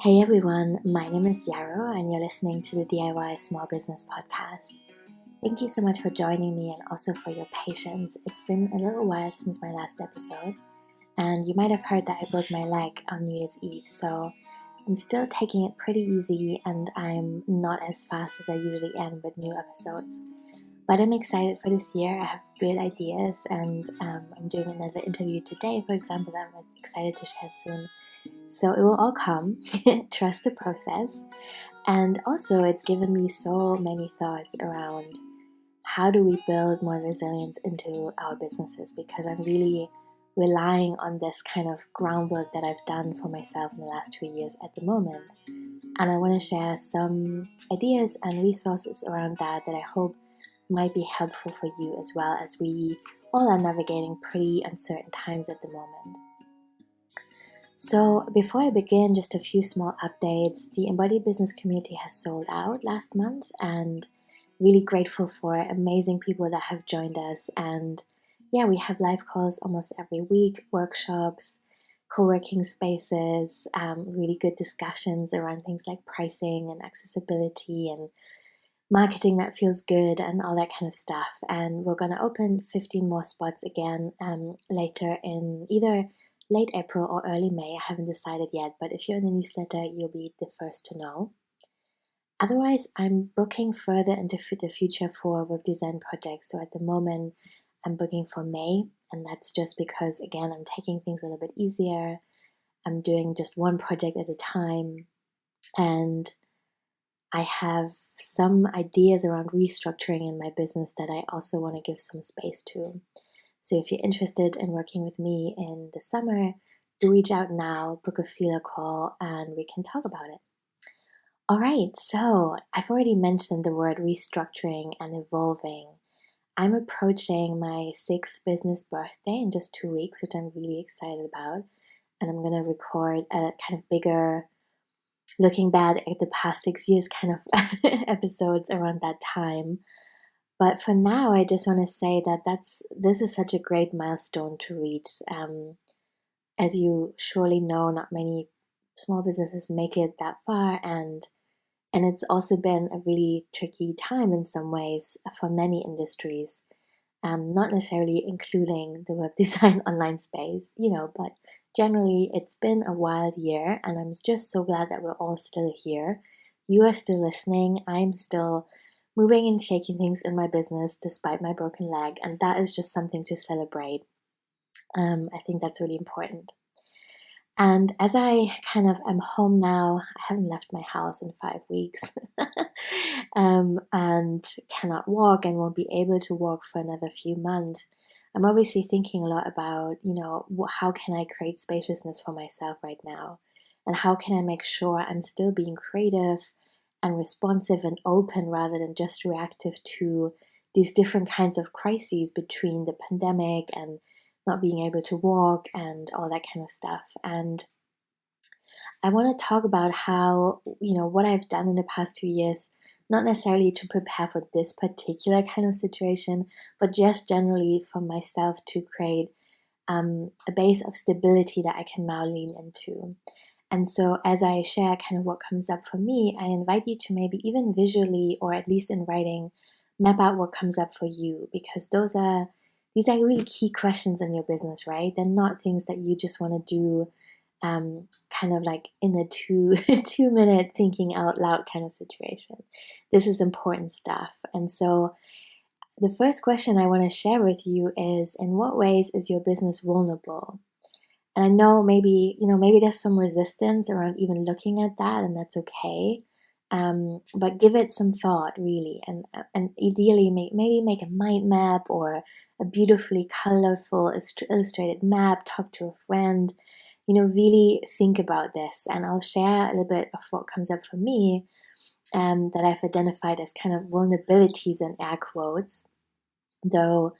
Hey everyone, my name is Yarrow and you're listening to the DIY Small Business Podcast. Thank you so much for joining me and also for your patience. It's been a little while since my last episode, and you might have heard that I broke my leg on New Year's Eve, so I'm still taking it pretty easy and I'm not as fast as I usually am with new episodes. But I'm excited for this year. I have good ideas and I'm doing another interview today, for example, that I'm excited to share soon. So it will all come. Trust the process. And also, it's given me so many thoughts around how do we build more resilience into our businesses, because I'm really relying on this kind of groundwork that I've done for myself in the last 2 years at the moment. And I want to share some ideas and resources around that I hope might be helpful for you as well, as we all are navigating pretty uncertain times at the moment. So before I begin, just a few small updates. The Embodied Business community has sold out last month, and really grateful for amazing people that have joined us. And yeah, we have live calls almost every week, workshops, co-working spaces, really good discussions around things like pricing and accessibility and marketing that feels good and all that kind of stuff. And we're going to open 15 more spots again later in either late April or early May. I haven't decided yet, but if you're in the newsletter, you'll be the first to know. Otherwise, I'm booking further into the future for web design projects. So at the moment, I'm booking for May, and that's just because, again, I'm taking things a little bit easier. I'm doing just one project at a time, and I have some ideas around restructuring in my business that I also want to give some space to. So if you're interested in working with me in the summer, do reach out now, book a feeler call, and we can talk about it. All right, so I've already mentioned the word restructuring and evolving. I'm approaching my 6th business birthday in just 2 weeks, which I'm really excited about. And I'm going to record a kind of bigger, looking back at the past 6 years kind of episodes around that time. But for now, I just want to say that this is such a great milestone to reach. As you surely know, not many small businesses make it that far, and it's also been a really tricky time in some ways for many industries, not necessarily including the web design online space, but generally it's been a wild year, and I'm just so glad that we're all still here. You are still listening. I'm still moving and shaking things in my business despite my broken leg, and that is just something to celebrate. I think that's really important. And as I kind of am home now, I haven't left my house in 5 weeks, and cannot walk and won't be able to walk for another few months. I'm obviously thinking a lot about, how can I create spaciousness for myself right now? And how can I make sure I'm still being creative and responsive and open rather than just reactive to these different kinds of crises between the pandemic and not being able to walk and all that kind of stuff. And I want to talk about how, what I've done in the past 2 years, not necessarily to prepare for this particular kind of situation, but just generally for myself to create a base of stability that I can now lean into. And so as I share kind of what comes up for me, I invite you to maybe even visually or at least in writing, map out what comes up for you, because these are really key questions in your business, right? They're not things that you just want to do kind of like in a 2 minute thinking out loud kind of situation. This is important stuff. And so the first question I want to share with you is, in what ways is your business vulnerable? And I know maybe there's some resistance around even looking at that, and that's okay. But give it some thought, really, and ideally maybe make a mind map or a beautifully colorful illustrated map. Talk to a friend, really think about this. And I'll share a little bit of what comes up for me, that I've identified as kind of vulnerabilities in air quotes, though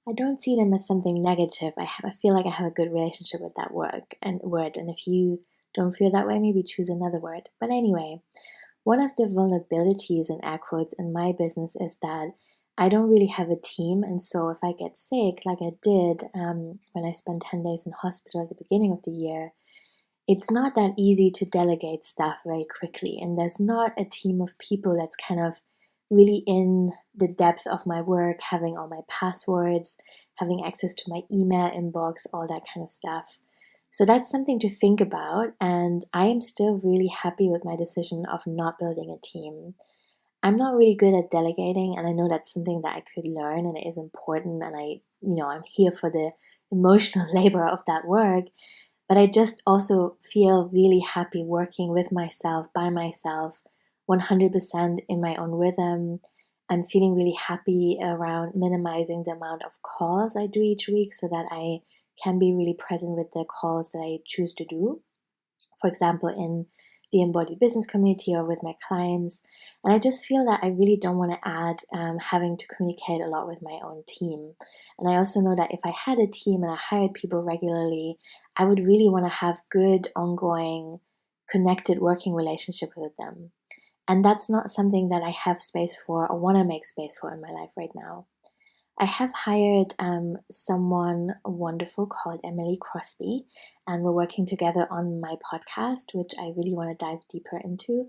I don't see them as something negative. I feel like I have a good relationship with that word. And if you don't feel that way, maybe choose another word. But anyway, one of the vulnerabilities in air quotes in my business is that I don't really have a team. And so if I get sick, like I did when I spent 10 days in hospital at the beginning of the year, it's not that easy to delegate stuff very quickly. And there's not a team of people that's kind of really in the depth of my work, having all my passwords, having access to my email inbox, all that kind of stuff. So that's something to think about. And I am still really happy with my decision of not building a team. I'm not really good at delegating, and I know that's something that I could learn and it is important. And I'm here for the emotional labor of that work. But I just also feel really happy working with myself, by myself, 100% in my own rhythm. I'm feeling really happy around minimizing the amount of calls I do each week so that I can be really present with the calls that I choose to do. For example, in the embodied business community or with my clients. And I just feel that I really don't want to add having to communicate a lot with my own team. And I also know that if I had a team and I hired people regularly, I would really want to have good, ongoing, connected working relationship with them. And that's not something that I have space for or want to make space for in my life right now. I have hired someone wonderful called Emily Crosby, and we're working together on my podcast, which I really want to dive deeper into.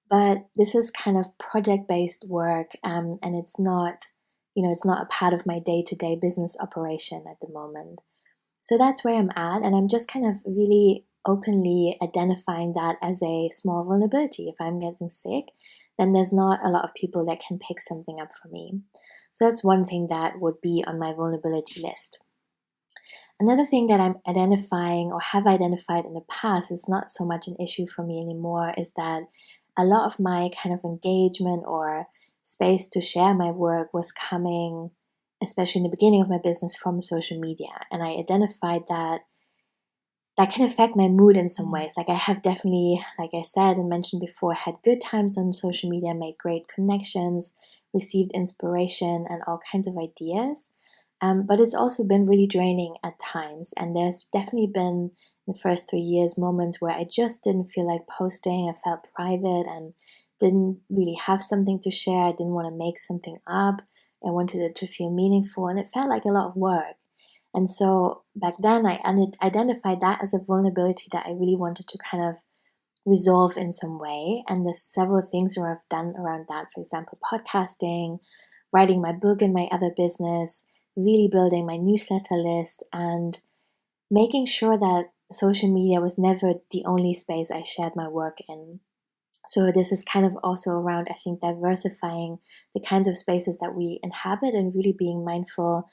But this is kind of project-based work, and it's not a part of my day-to-day business operation at the moment. So that's where I'm at, and I'm just kind of really openly identifying that as a small vulnerability. If I'm getting sick, then there's not a lot of people that can pick something up for me. So that's one thing that would be on my vulnerability list. Another thing that I'm identifying or have identified in the past is not so much an issue for me anymore is that a lot of my kind of engagement or space to share my work was coming, especially in the beginning of my business, from social media. And I identified that can affect my mood in some ways. Like I have definitely, like I said and mentioned before, had good times on social media, made great connections, received inspiration and all kinds of ideas. But it's also been really draining at times. And there's definitely been the first 3 years moments where I just didn't feel like posting. I felt private and didn't really have something to share. I didn't want to make something up. I wanted it to feel meaningful and it felt like a lot of work. And so back then I identified that as a vulnerability that I really wanted to kind of resolve in some way. And there's several things that I've done around that. For example, podcasting, writing my book and my other business, really building my newsletter list, and making sure that social media was never the only space I shared my work in. So this is kind of also around, I think, diversifying the kinds of spaces that we inhabit and really being mindful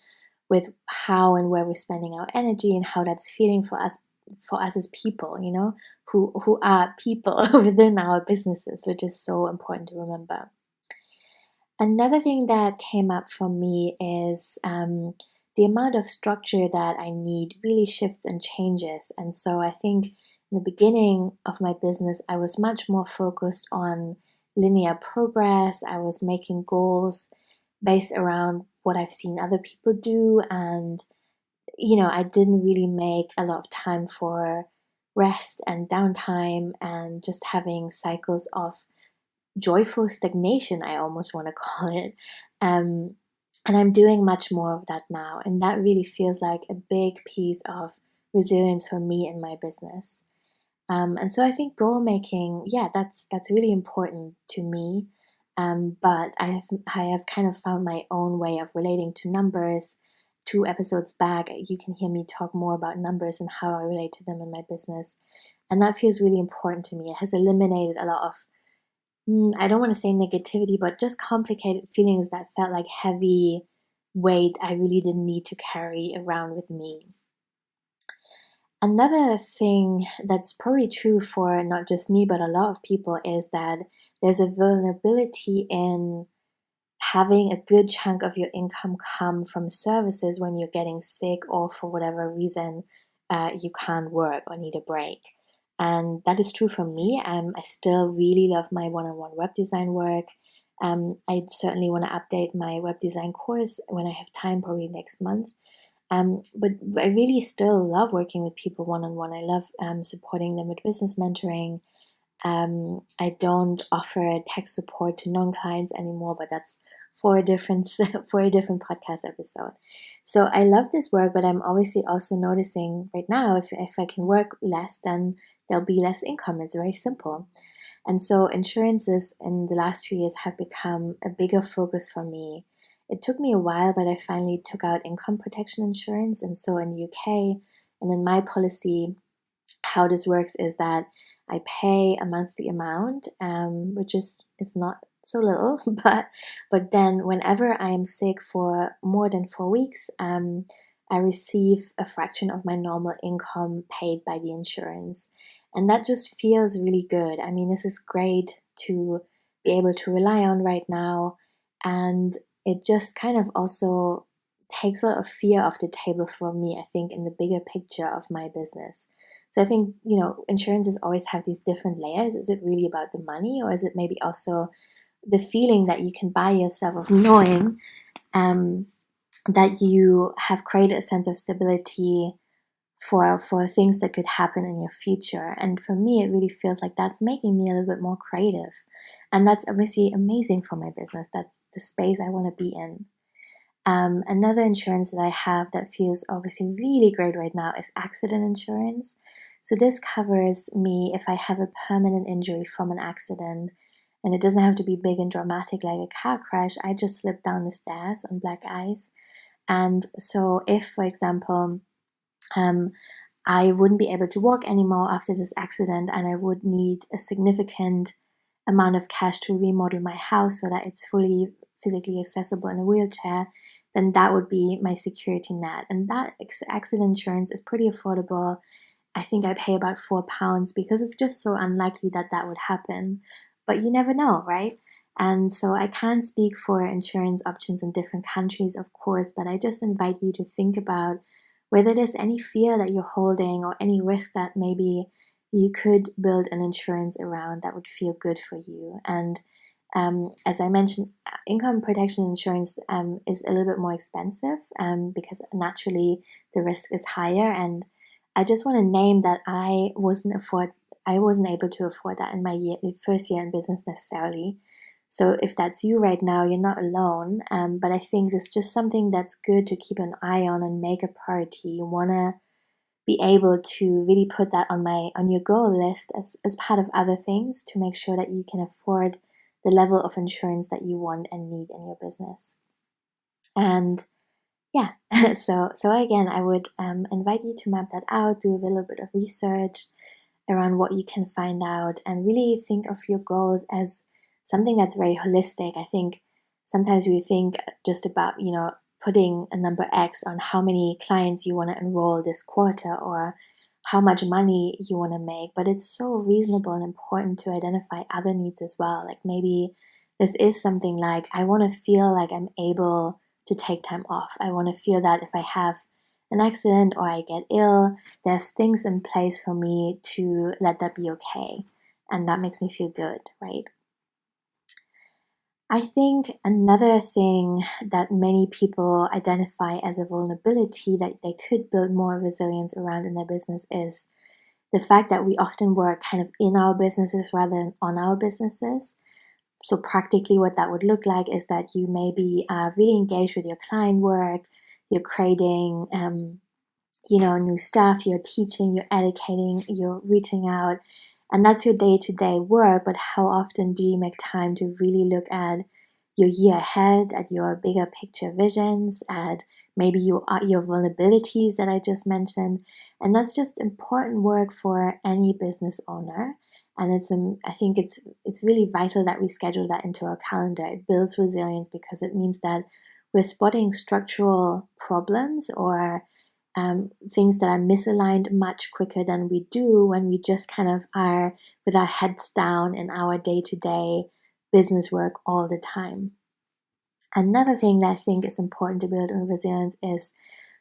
with how and where we're spending our energy and how that's feeling for us as people, who are people within our businesses, which is so important to remember. Another thing that came up for me is the amount of structure that I need really shifts and changes. And so I think in the beginning of my business, I was much more focused on linear progress. I was making goals based around what I've seen other people do. And, I didn't really make a lot of time for rest and downtime and just having cycles of joyful stagnation, I almost want to call it. And I'm doing much more of that now. And that really feels like a big piece of resilience for me in my business. And so I think goal making, that's really important to me. But I have kind of found my own way of relating to numbers. 2 episodes back, you can hear me talk more about numbers and how I relate to them in my business. And that feels really important to me. It has eliminated a lot of, I don't want to say negativity, but just complicated feelings that felt like heavy weight I really didn't need to carry around with me. Another thing that's probably true for not just me, but a lot of people is that there's a vulnerability in having a good chunk of your income come from services when you're getting sick or for whatever reason you can't work or need a break. And that is true for me. I still really love my one-on-one web design work. I certainly want to update my web design course when I have time, probably next month. But I really still love working with people one-on-one. I love supporting them with business mentoring. I don't offer tech support to non-clients anymore, but that's for a different for a different podcast episode. So I love this work, but I'm obviously also noticing right now if I can work less, then there'll be less income. It's very simple. And so insurances in the last few years have become a bigger focus for me. It took me a while, but I finally took out income protection insurance. And so in the UK and in my policy, how this works is that I pay a monthly amount, which is not so little, but then whenever I am sick for more than 4 weeks, I receive a fraction of my normal income paid by the insurance, and that just feels really good. I mean, this is great to be able to rely on right now, and it just kind of also takes a lot of fear off the table for me, I think, in the bigger picture of my business. So I think, insurances always have these different layers. Is it really about the money, or is it maybe also the feeling that you can buy yourself of knowing that you have created a sense of stability for things that could happen in your future? And for me, it really feels like that's making me a little bit more creative. And that's obviously amazing for my business. That's the space I want to be in. Another insurance that I have that feels obviously really great right now is accident insurance. So this covers me if I have a permanent injury from an accident, and it doesn't have to be big and dramatic like a car crash. I just slipped down the stairs on black ice. And so if, for example, I wouldn't be able to walk anymore after this accident, and I would need a significant amount of cash to remodel my house so that it's fully physically accessible in a wheelchair, then that would be my security net. And that accident insurance is pretty affordable. I think I pay about £4 because it's just so unlikely that that would happen. But you never know, right? And so I can't speak for insurance options in different countries, of course, but I just invite you to think about whether there's any fear that you're holding or any risk that maybe you could build an insurance around that would feel good for you. And as I mentioned, income protection insurance is a little bit more expensive because naturally the risk is higher. And I just want to name that I wasn't able to afford that in my first year in business necessarily. So if that's you right now, you're not alone. But I think it's just something that's good to keep an eye on and make a priority. You want to be able to really put that on your goal list as part of other things to make sure that you can afford the level of insurance that you want and need in your business. And yeah, so again, I would invite you to map that out, do a little bit of research around what you can find out, and really think of your goals as something that's very holistic. I think sometimes we think just about, putting a number X on how many clients you want to enroll this quarter or how much money you want to make, but it's so reasonable and important to identify other needs as well. Like maybe this is something like, I want to feel like I'm able to take time off. I want to feel that if I have an accident or I get ill, there's things in place for me to let that be okay. And that makes me feel good, right? I think another thing that many people identify as a vulnerability that they could build more resilience around in their business is the fact that we often work kind of in our businesses rather than on our businesses. So practically what that would look like is that you maybe are really engaged with your client work, you're creating new stuff, you're teaching, you're educating, you're reaching out, and that's your day-to-day work. But how often do you make time to really look at your year ahead, at your bigger picture visions, at maybe your vulnerabilities that I just mentioned? And that's just important work for any business owner. And I think it's really vital that we schedule that into our calendar. It builds resilience because it means that we're spotting structural problems or things that are misaligned much quicker than we do when we just kind of are with our heads down in our day-to-day business work all the time. Another thing that I think is important to build in resilience is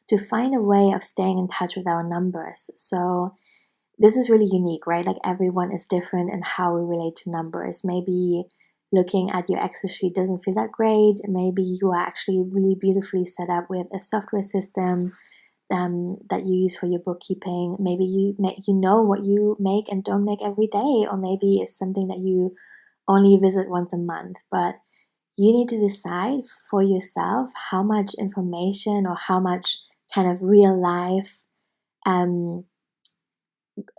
to find a way of staying in touch with our numbers. So this is really unique, right? Like everyone is different in how we relate to numbers. Maybe looking at your Excel sheet doesn't feel that great. Maybe you are actually really beautifully set up with a software system. that you use for your bookkeeping. Maybe you know what you make and don't make every day, or maybe it's something that you only visit once a month. But you need to decide for yourself how much information or how much kind of real life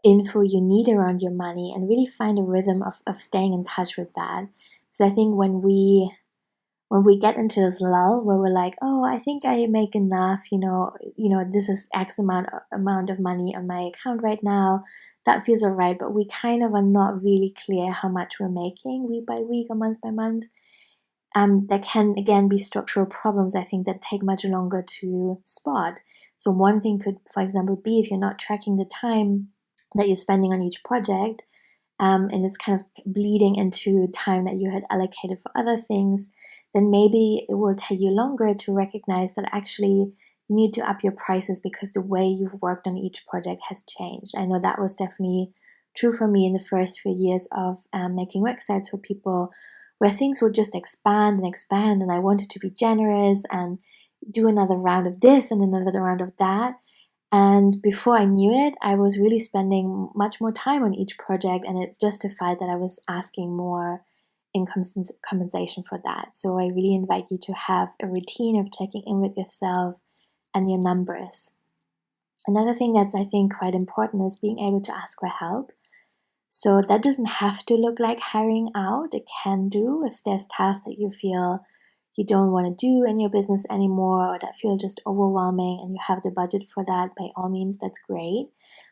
info you need around your money, and really find a rhythm of staying in touch with that. Because I think when we get into this lull where we're like, oh, I think I make enough, this is X amount of money on my account right now, that feels all right, but we kind of are not really clear how much we're making week by week or month by month. There can again be structural problems, I think, that take much longer to spot. So one thing could, for example, be if you're not tracking the time that you're spending on each project, and it's kind of bleeding into time that you had allocated for other things, then maybe it will take you longer to recognize that actually you need to up your prices because the way you've worked on each project has changed. I know that was definitely true for me in the first few years of making websites for people, where things would just expand and expand, and I wanted to be generous and do another round of this and another round of that. And before I knew it, I was really spending much more time on each project, and it justified that I was asking more in compensation for that. So I really invite you to have a routine of checking in with yourself and your numbers. Another thing that's, I think, quite important is being able to ask for help. So that doesn't have to look like hiring out. It can do if there's tasks that you feel you don't want to do in your business anymore, or that feel just overwhelming and you have the budget for that. By all means, that's great.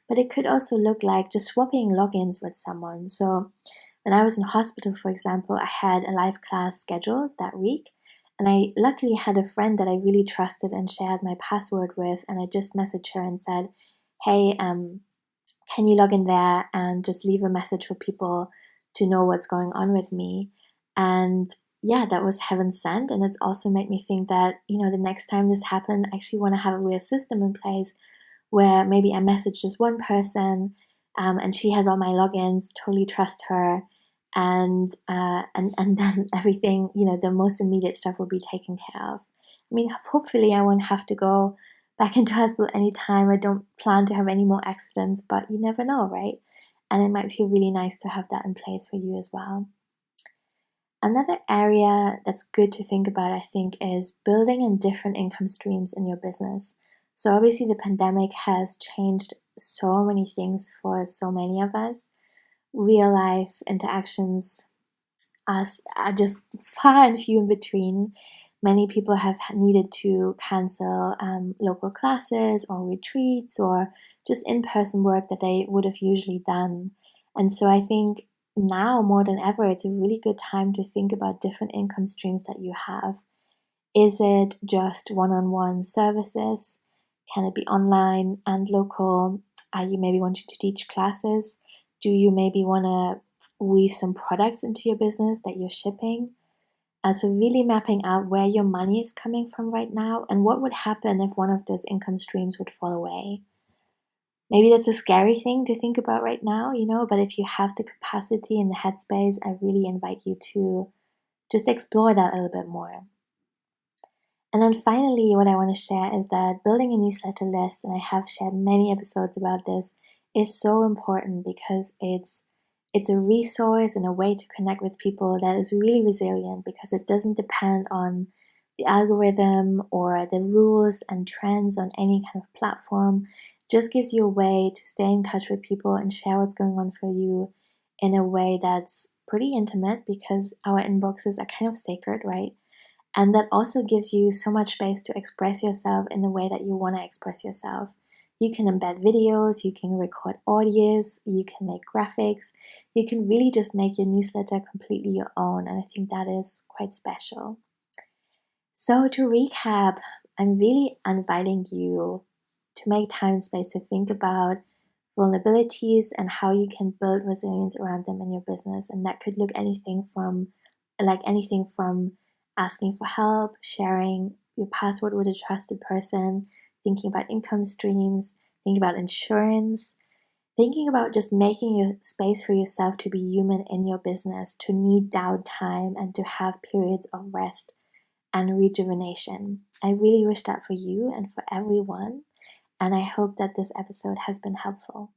But it could also look like just swapping logins with someone. So when I was in hospital, for example, I had a live class scheduled that week, and I luckily had a friend that I really trusted and shared my password with, and I just messaged her and said, hey, can you log in there and just leave a message for people to know what's going on with me? And yeah, that was heaven sent. And it's also made me think that, the next time this happened, I actually want to have a real system in place where maybe I message just one person, and she has all my logins, totally trust her. And then everything, the most immediate stuff will be taken care of. I mean, hopefully I won't have to go back into hospital anytime. I don't plan to have any more accidents, but you never know, right? And it might feel really nice to have that in place for you as well. Another area that's good to think about, I think, is building in different income streams in your business. So obviously the pandemic has changed so many things for so many of us. Real life interactions are just far and few in between. Many people have needed to cancel local classes or retreats or just in-person work that they would have usually done. And so I think now more than ever, it's a really good time to think about different income streams that you have. Is it just one-on-one services? Can it be online and local? Are you maybe wanting to teach classes? Do you maybe want to weave some products into your business that you're shipping? So really mapping out where your money is coming from right now and what would happen if one of those income streams would fall away. Maybe that's a scary thing to think about right now, but if you have the capacity and the headspace, I really invite you to just explore that a little bit more. And then finally, what I want to share is that building a newsletter list, and I have shared many episodes about this, is so important because it's a resource and a way to connect with people that is really resilient, because it doesn't depend on the algorithm or the rules and trends on any kind of platform. It just gives you a way to stay in touch with people and share what's going on for you in a way that's pretty intimate, because our inboxes are kind of sacred, right? And that also gives you so much space to express yourself in the way that you want to express yourself. You can embed videos, you can record audios, you can make graphics, you can really just make your newsletter completely your own, and I think that is quite special. So to recap, I'm really inviting you to make time and space to think about vulnerabilities and how you can build resilience around them in your business, and that could look anything from asking for help, sharing your password with a trusted person, thinking about income streams, thinking about insurance, thinking about just making a space for yourself to be human in your business, to need downtime and to have periods of rest and rejuvenation. I really wish that for you and for everyone. And I hope that this episode has been helpful.